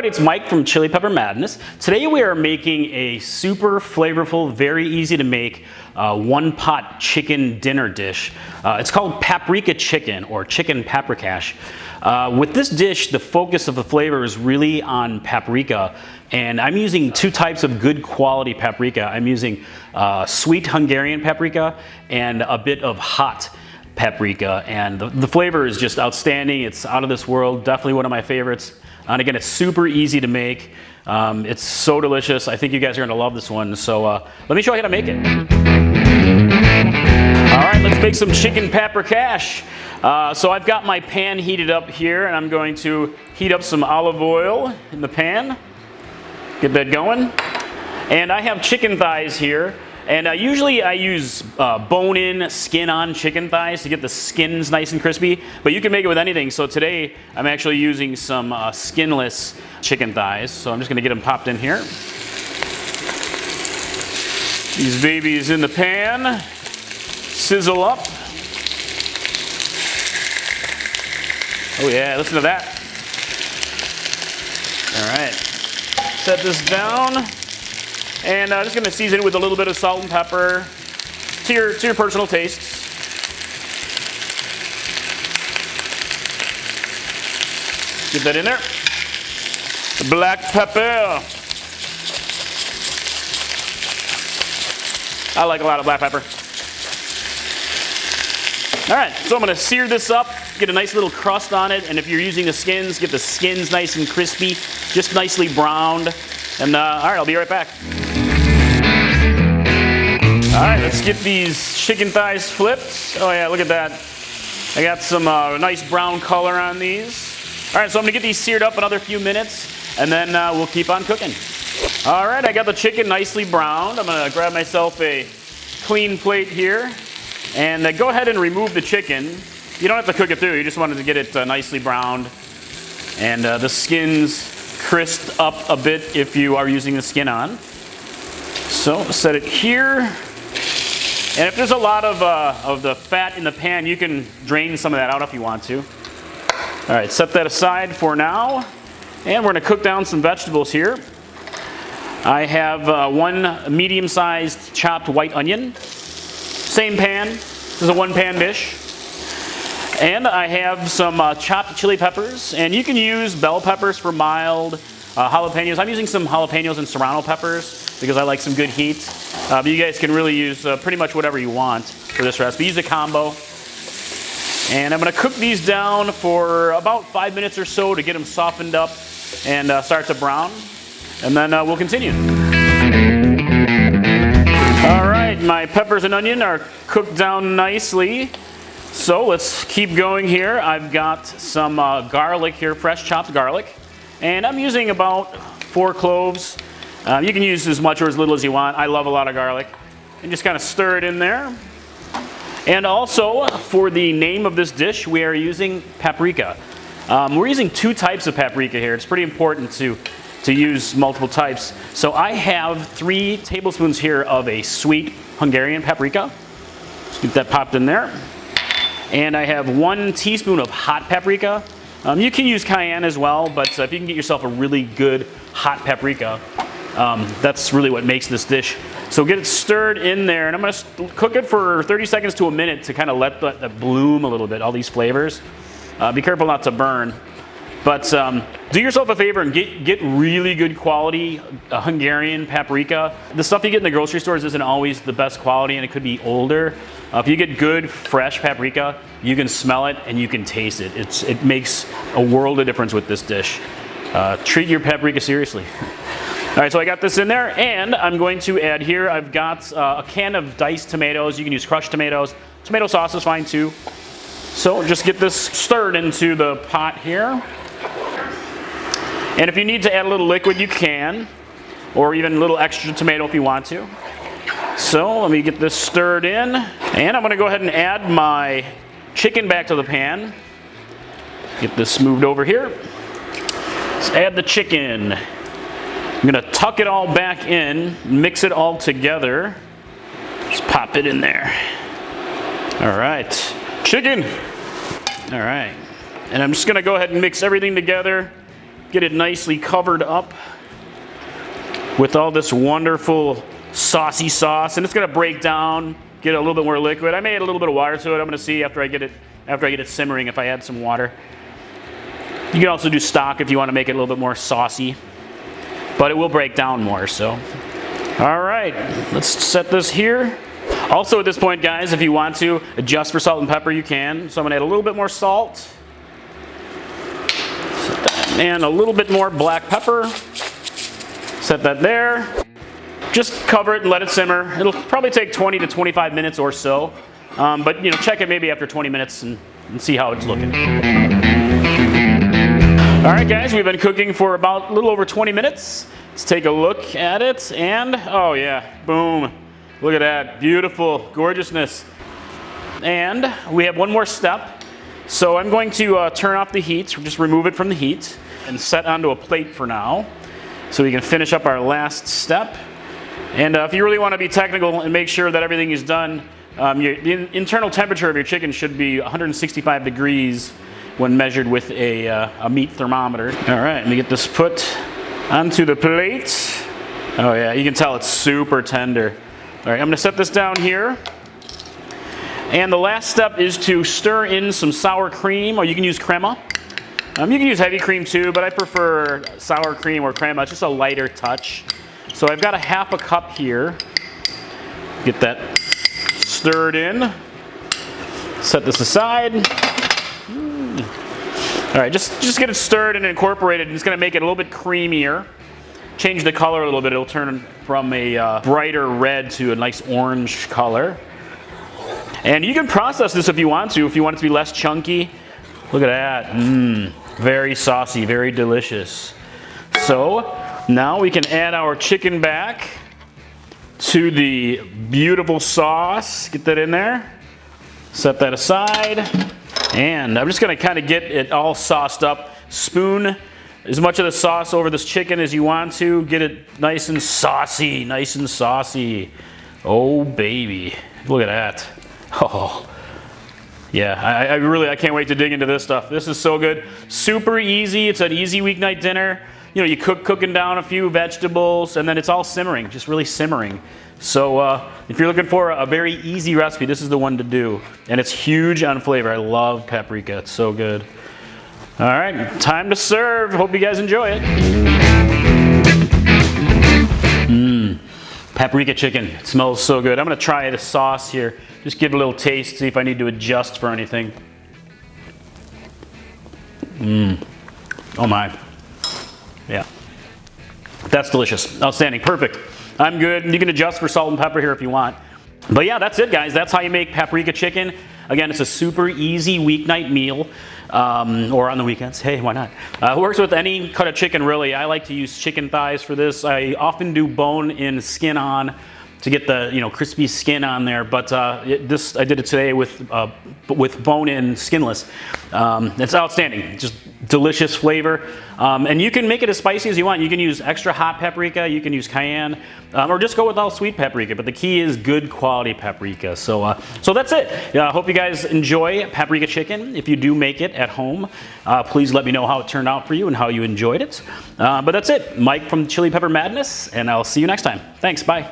it's Mike from Chili Pepper Madness. Today we are making a super flavorful, very easy to make one-pot chicken dinner dish. It's called Paprika Chicken or Chicken Paprikash. With this dish, the focus of the flavor is really on paprika, and I'm using two types of good quality paprika. I'm using sweet Hungarian paprika and a bit of hot paprika, and the flavor is just outstanding. It's out of this world, definitely one of my favorites. And again, it's super easy to make. It's so delicious. I think you guys are gonna love this one. So let me show you how to make it. All right, let's make some chicken paprikash. So I've got my pan heated up here, and I'm going to heat up some olive oil in the pan. Get that going. And I have chicken thighs here. And usually I use bone-in, skin-on chicken thighs to get the skins nice and crispy, but you can make it with anything. So today I'm actually using some skinless chicken thighs. So I'm just gonna get them popped in here. These babies in the pan, sizzle up. Oh yeah, listen to that. All right, set this down. And just going to season it with a little bit of salt and pepper to your personal taste. Get that in there. Black pepper. I like a lot of black pepper. All right, so I'm going to sear this up, get a nice little crust on it, and if you're using the skins, get the skins nice and crispy, just nicely browned. And all right, I'll be right back. All right, let's get these chicken thighs flipped. Oh yeah, look at that. I got some nice brown color on these. All right, so I'm gonna get these seared up another few minutes, and then we'll keep on cooking. All right, I got the chicken nicely browned. I'm gonna grab myself a clean plate here, and go ahead and remove the chicken. You don't have to cook it through, you just wanted to get it nicely browned. And the skins crisped up a bit if you are using the skin on. So set it here. And if there's a lot of the fat in the pan, you can drain some of that out if you want to. All right, set that aside for now. And we're gonna cook down some vegetables here. I have one medium-sized chopped white onion. Same pan, this is a one-pan dish. And I have some chopped chili peppers, and you can use bell peppers for mild, jalapenos. I'm using some jalapenos and serrano peppers because I like some good heat. But you guys can really use pretty much whatever you want for this recipe. Use a combo. And I'm gonna cook these down for about 5 minutes or so to get them softened up and start to brown. And then we'll continue. All right, my peppers and onion are cooked down nicely. So let's keep going here. I've got some garlic here, fresh chopped garlic. And I'm using about 4 cloves. You can use as much or as little as you want. I love a lot of garlic. And just kind of stir it in there. And also, for the name of this dish, we are using paprika. We're using 2 types of paprika here. It's pretty important to use multiple types. So I have 3 tablespoons here of a sweet Hungarian paprika. Let's get that popped in there. And I have 1 teaspoon of hot paprika. You can use cayenne as well, but if you can get yourself a really good hot paprika, that's really what makes this dish. So get it stirred in there, and I'm gonna cook it for 30 seconds to a minute to kind of let that bloom a little bit, all these flavors. Be careful not to burn. But do yourself a favor and get really good quality Hungarian paprika. The stuff you get in the grocery stores isn't always the best quality, and it could be older. If you get good, fresh paprika, you can smell it and you can taste it. It makes a world of difference with this dish. Treat your paprika seriously. All right, so I got this in there, and I'm going to add here, I've got a can of diced tomatoes. You can use crushed tomatoes. Tomato sauce is fine too. So just get this stirred into the pot here. And if you need to add a little liquid, you can, or even a little extra tomato if you want to. So let me get this stirred in, and I'm gonna go ahead and add my chicken back to the pan. Get this moved over here. Let's add the chicken. I'm gonna tuck it all back in, mix it all together. Just pop it in there. All right, chicken. All right, and I'm just gonna go ahead and mix everything together. get it nicely covered up with all this wonderful saucy sauce, and it's gonna break down, get a little bit more liquid. I may add a little bit of water to it. I'm gonna see after I get it simmering if I add some water. You can also do stock if you want to make it a little bit more saucy, but it will break down more. So, all right, let's set this here. Also at this point, guys, if you want to adjust for salt and pepper, you can. So I'm gonna add a little bit more salt and a little bit more black pepper. Set that there. Just cover it and let it simmer. It'll probably take 20 to 25 minutes or so, but you know, check it maybe after 20 minutes and see how it's looking. All right, guys, we've been cooking for about a little over 20 minutes. Let's take a look at it, and oh yeah, boom. Look at that, beautiful gorgeousness. And we have one more step. So I'm going to turn off the heat, just remove it from the heat, and set onto a plate for now, so we can finish up our last step. And if you really want to be technical and make sure that everything is done, the internal temperature of your chicken should be 165 degrees when measured with a meat thermometer. All right, let me get this put onto the plate. Oh yeah, you can tell it's super tender. All right, I'm gonna set this down here. And the last step is to stir in some sour cream, or you can use Crema. You can use heavy cream too, but I prefer sour cream or Crema. It's just a lighter touch. So I've got a half a cup here. Get that stirred in. Set this aside. All right, just get it stirred and incorporated. It's gonna make it a little bit creamier. Change the color a little bit. It'll turn from a brighter red to a nice orange color. And you can process this if you want to, if you want it to be less chunky. Look at that, very saucy, very delicious. So now we can add our chicken back to the beautiful sauce. Get that in there, set that aside. And I'm just gonna kind of get it all sauced up. Spoon as much of the sauce over this chicken as you want to. Get it nice and saucy, nice and saucy. Oh baby, look at that. Oh, yeah, I can't wait to dig into this stuff. This is so good. Super easy, it's an easy weeknight dinner. You know, you cooking down a few vegetables and then it's all simmering, just really simmering. So if you're looking for a very easy recipe, this is the one to do. And it's huge on flavor. I love paprika, it's so good. All right, time to serve. Hope you guys enjoy it. Paprika chicken, it smells so good. I'm gonna try the sauce here. Just give it a little taste, see if I need to adjust for anything. Oh my. Yeah. That's delicious. Outstanding. Perfect. I'm good. You can adjust for salt and pepper here if you want. But yeah, that's it, guys. That's how you make paprika chicken. Again, it's a super easy weeknight meal, or on the weekends. Hey, why not? It works with any cut of chicken, really. I like to use chicken thighs for this. I often do bone in, skin on, to get the crispy skin on there. But I did it today with bone in, skinless. It's outstanding. Just delicious flavor. And you can make it as spicy as you want. You can use extra hot paprika. You can use cayenne, or just go with all sweet paprika. But the key is good quality paprika. So that's it. I hope you guys enjoy paprika chicken. If you do make it at home, please let me know how it turned out for you and how you enjoyed it. But that's it. Mike from Chili Pepper Madness, and I'll see you next time. Thanks. Bye.